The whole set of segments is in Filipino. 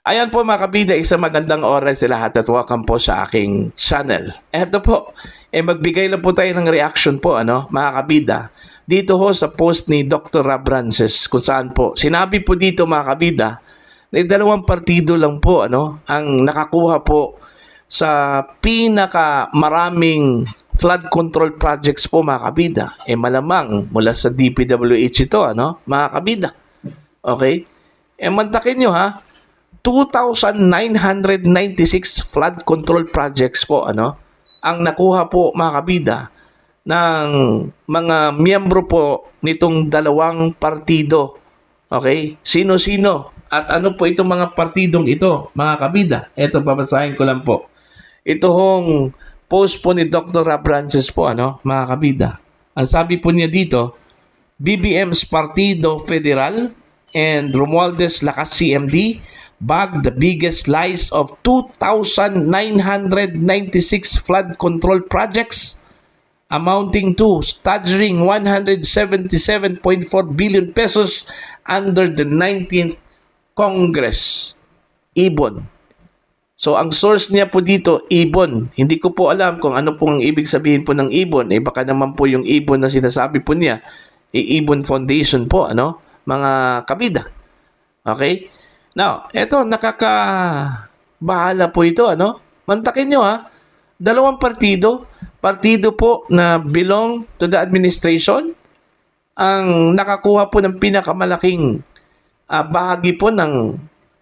Ayan po mga kabida, isang magandang oras sa lahat at welcome po sa aking channel. Eto po, magbigay lang po tayo ng reaction po, mga kabida. Dito ho sa post ni Dr. Rob Rances, kung saan po, sinabi po dito mga kabida, na dalawang partido lang po, ang nakakuha po sa pinaka maraming flood control projects po mga kabida. Malamang mula sa DPWH ito, mga kabida. Okay? Mantakin nyo ha, 2,996 flood control projects po ang nakuha po mga kabida ng mga miyembro po nitong dalawang partido. Okay? Sino-sino at ano po itong mga partidong ito mga kabida? Ito, babasahin ko lang po. Ito hong post po ni Dr. Rob Rances po mga kabida. Ang sabi po niya dito, BBM's Partido Federal and Romualdez Lakas CMD bagged the biggest lies of 2,996 flood control projects amounting to staggering 177.4 billion pesos under the 19th Congress. Ibon. So ang source niya po dito, Ibon. Hindi ko po alam kung ano pong ibig sabihin po ng Ibon. Baka naman po yung Ibon na sinasabi po niya, Ibon Foundation po, mga kabida. Okay? Now, eto, nakakabahala po ito, Mantakin nyo dalawang partido po na belong to the administration, ang nakakuha po ng pinakamalaking bahagi po ng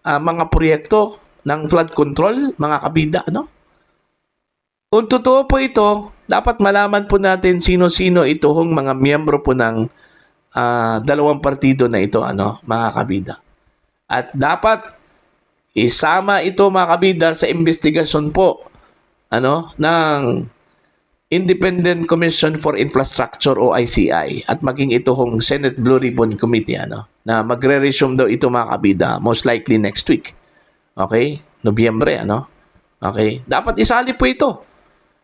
mga proyekto ng flood control, mga kabida, Kung totoo po ito, dapat malaman po natin sino-sino ito hong mga miyembro po ng dalawang partido na ito, mga kabida. At dapat isama ito mga kabida sa investigasyon po ng Independent Commission for Infrastructure o ICI at maging ito hong Senate Blue Ribbon Committee na magre-resume daw ito mga kabida most likely next week. Okay? Nobyembre Okay? Dapat isali po ito.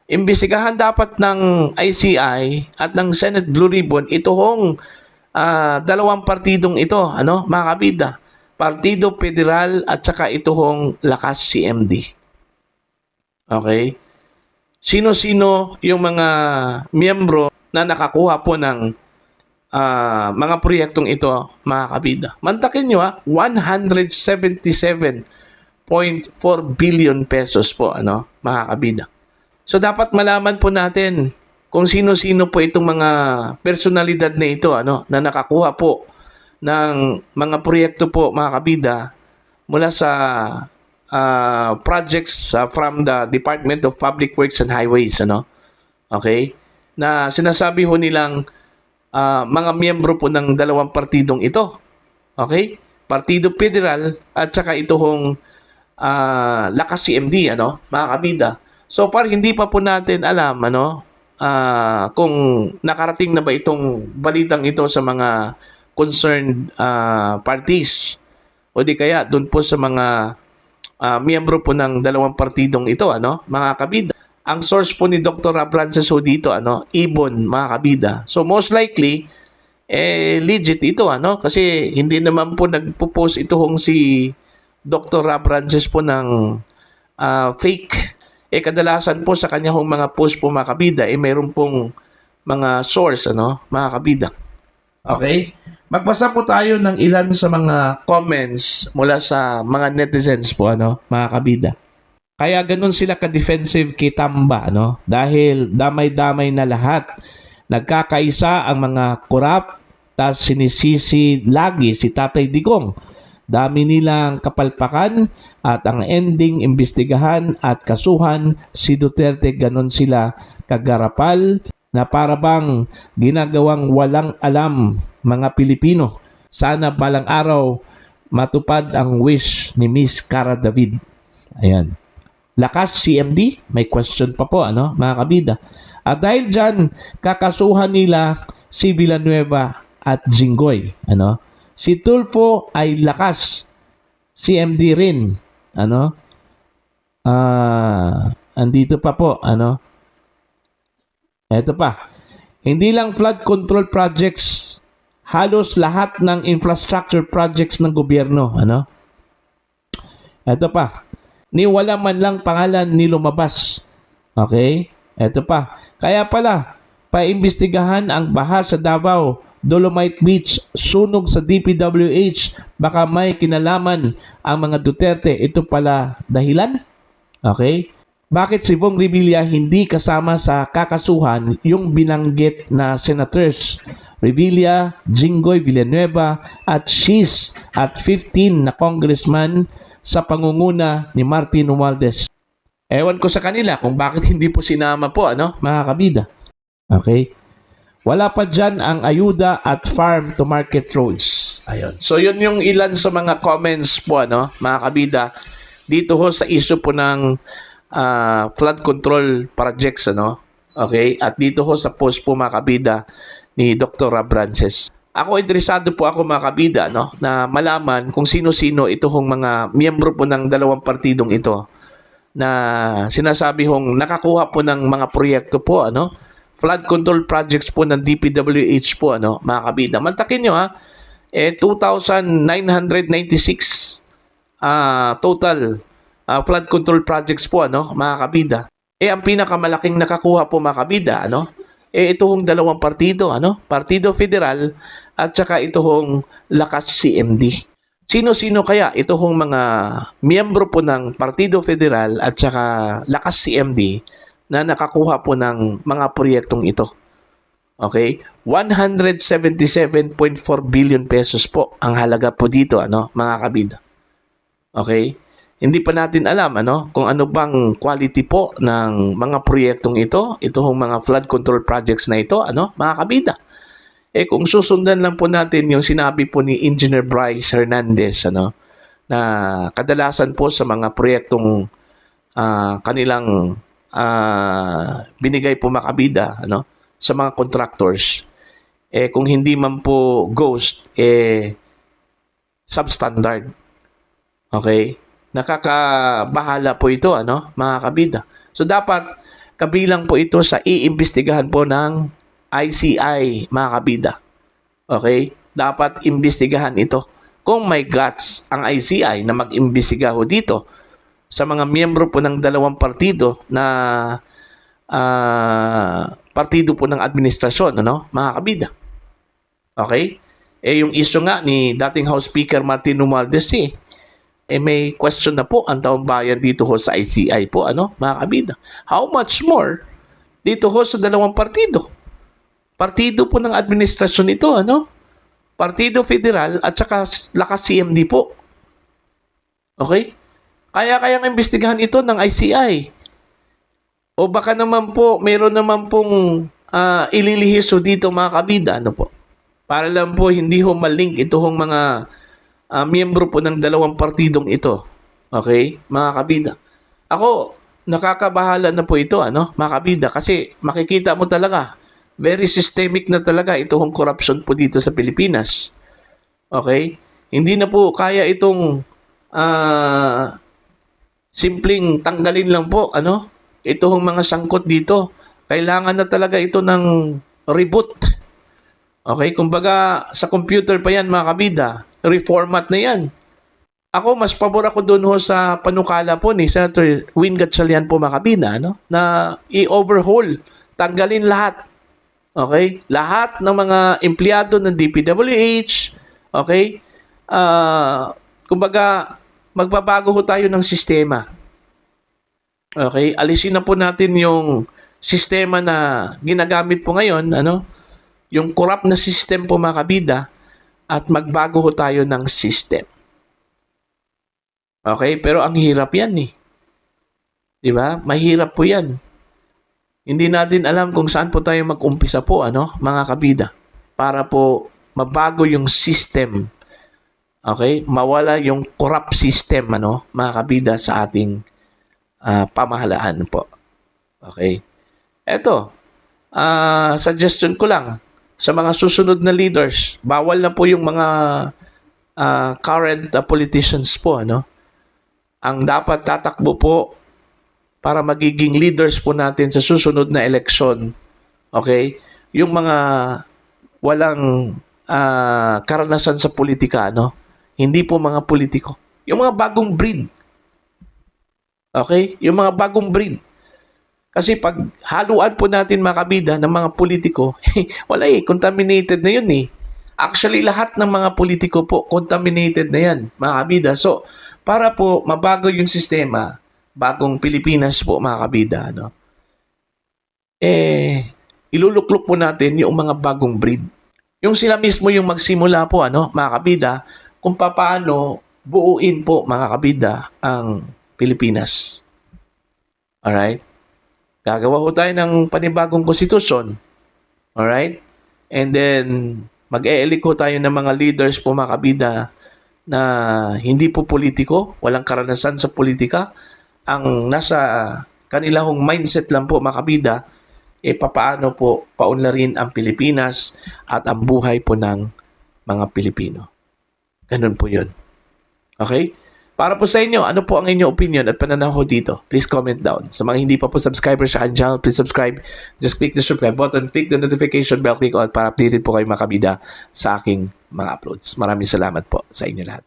Imbestigahan dapat ng ICI at ng Senate Blue Ribbon ito hong dalawang partidong ito mga kabida. Partido Federal at saka ito hong Lakas CMD. Okay? Sino-sino yung mga miyembro na nakakuha po ng mga proyektong ito, mga kabida? Mantakin nyo 177.4 billion pesos po, mga kabida. So dapat malaman po natin kung sino-sino po itong mga personalidad na ito, na nakakuha po ng mga proyekto po mga kabida mula sa projects from the Department of Public Works and Highways okay, na sinasabi ho nilang mga miyembro po ng dalawang partidong ito, okay, Partido Federal at saka ito hong Lakas CMD mga kabida. So far hindi pa po natin alam kung nakarating na ba itong balitang ito sa mga concerned parties o di kaya doon po sa mga miyembro po ng dalawang partidong ito mga kabida. Ang source po ni Dr. Rob Rances dito Ibon, mga kabida. So most likely legit ito kasi hindi naman po nagpo-post ito hong si Dr. Rob Rances po ng fake. Kadalasan po sa kanya hong mga post po mga kabida mayroon pong mga source mga kabida. Okay? Magbasa po tayo ng ilan sa mga comments mula sa mga netizens po, mga kabida. Kaya ganun sila ka-defensive kay Tamba, dahil damay-damay na lahat. Nagkakaisa ang mga korap, tas sinisisi lagi si Tatay Digong. Dami nilang kapalpakan at ang ending imbestigahan at kasuhan si Duterte, ganun sila kagarapal na para bang ginagawang walang alam mga Pilipino. Sana balang araw matupad ang wish ni Miss Cara David. Ayan. Lakas CMD, may question pa po mga kabida. At dahil dyan, kakasuhan nila si Villanueva at Jinggoy. Si Tulfo ay Lakas CMD rin. Andito pa po Ito pa. Hindi lang flood control projects, halos lahat ng infrastructure projects ng gobyerno, Ito pa, ni wala man lang pangalan ni lumabas. Okay? Ito pa, kaya pala, paimbestigahan ang baha sa Davao, Dolomite Beach, sunog sa DPWH, baka may kinalaman ang mga Duterte. Ito pala dahilan? Okay? Bakit si Bong Revilla hindi kasama sa kakasuhan yung binanggit na senators? Revilla, Jinggoy Villanueva at Shees at 15 na congressman sa pangunguna ni Martin Romualdez. Ewan ko sa kanila kung bakit hindi po sinama po, mga kabida. Okay? Wala pa dyan ang ayuda at farm to market roads. Ayun. So, yun yung ilan sa mga comments po, mga kabida, dito ho sa issue po ng flood control projects, okay? At dito ho sa post po, mga kabida, ni Dr. Abrances. Ako, interesado po ako, mga kabida, na malaman kung sino-sino ito hong mga miyembro po ng dalawang partidong ito na sinasabi hong nakakuha po ng mga proyekto po, flood control projects po ng DPWH po, mga kabida. Mantakin nyo, 2,996 total flood control projects po, mga kabida. Ang pinakamalaking nakakuha po, mga kabida, ito hong dalawang partido, Partido Federal at saka ito hong Lakas CMD. Sino-sino kaya ito hong mga miyembro po ng Partido Federal at saka Lakas CMD na nakakuha po ng mga proyektong ito? Okay? 177.4 billion pesos po ang halaga po dito, mga kabida. Okay? Hindi pa natin alam kung ano bang quality po ng mga proyektong ito, hong mga flood control projects na ito, mga kabida. Kung susundan lang po natin yung sinabi po ni Engineer Bryce Hernandez, na kadalasan po sa mga proyektong kanilang binigay po, mga kabida, sa mga contractors, kung hindi man po ghost, substandard. Okay? Nakakabahala po ito, mga kabida. So, dapat kabilang po ito sa iimbestigahan po ng ICI, mga kabida. Okay? Dapat imbestigahan ito. Kung may guts ang ICI na mag-imbestiga ho dito sa mga miyembro po ng dalawang partido na partido po ng administrasyon, mga kabida. Okay? Yung issue nga ni dating House Speaker Martin Romualdez, may question na po ang taong bayan dito ho sa ICI po, mga kabida. How much more dito ho sa dalawang partido? Partido po ng administrasyon ito, Partido Federal at saka Lakas CMD po. Okay? Kaya imbestigahan ito ng ICI. O baka naman po, meron naman pong ililihis ho dito, mga kabida, po? Para lang po hindi ho malink ito hong mga miyembro po ng dalawang partidong ito. Okay? Mga kabida. Ako, nakakabahala na po ito, mga kabida, kasi makikita mo talaga, very systemic na talaga itong corruption po dito sa Pilipinas. Okay? Hindi na po kaya itong simpleng tanggalin lang po, itong mga sangkot dito. Kailangan na talaga ito ng reboot. Okay? Kumbaga, sa computer pa yan, mga kabida, reformat na yan. Ako, mas pabor ako doon ho sa panukala po ni Senator Win Gatchalian po, mga kabida, na i-overhaul, tanggalin lahat. Okay? Lahat ng mga empleyado ng DPWH, okay? Kumbaga, magbabago ho tayo ng sistema. Okay? Alisin na po natin yung sistema na ginagamit po ngayon, yung corrupt na system po, mga kabida, at magbago ho tayo ng system. Okay? Pero ang hirap yan, Di ba? Mahirap po yan. Hindi natin alam kung saan po tayo mag-umpisa po, mga kabida, para po mabago yung system. Okay? Mawala yung corrupt system, mga kabida, sa ating pamahalaan po. Okay? Eto, suggestion ko lang sa mga susunod na leaders, bawal na po yung mga current politicians po, Ang dapat tatakbo po para magiging leaders po natin sa susunod na eleksyon, okay? Yung mga walang karanasan sa politika, hindi po mga politiko. Yung mga bagong breed, Okay? Yung mga bagong breed. Kasi pag haluan po natin mga kabida ng mga politiko, wala contaminated na yun eh. Actually, lahat ng mga politiko po, contaminated na yan, mga kabida. So, para po mabago yung sistema, bagong Pilipinas po, mga kabida, no? Iluluklok po natin yung mga bagong breed. Yung sila mismo yung magsimula po, mga kabida, kung paano buuin po, mga kabida, ang Pilipinas. Alright? Gagawa ho tayo ng panibagong konstitusyon. Alright? And then, mag-e-elect ho tayo ng mga leaders po, mga kabida, na hindi po politiko, walang karanasan sa politika. Ang nasa kanilang mindset lang po, mga kabida, papaano po paunlarin ang Pilipinas at ang buhay po ng mga Pilipino. Ganun po yun. Okay? Para po sa inyo, ano po ang inyong opinion at pananaw ko dito? Please comment down. Sa mga hindi pa po subscriber sa aking channel, please subscribe. Just click the subscribe button, click the notification bell, click on para updated po kayo mga kabida sa aking mga uploads. Maraming salamat po sa inyo lahat.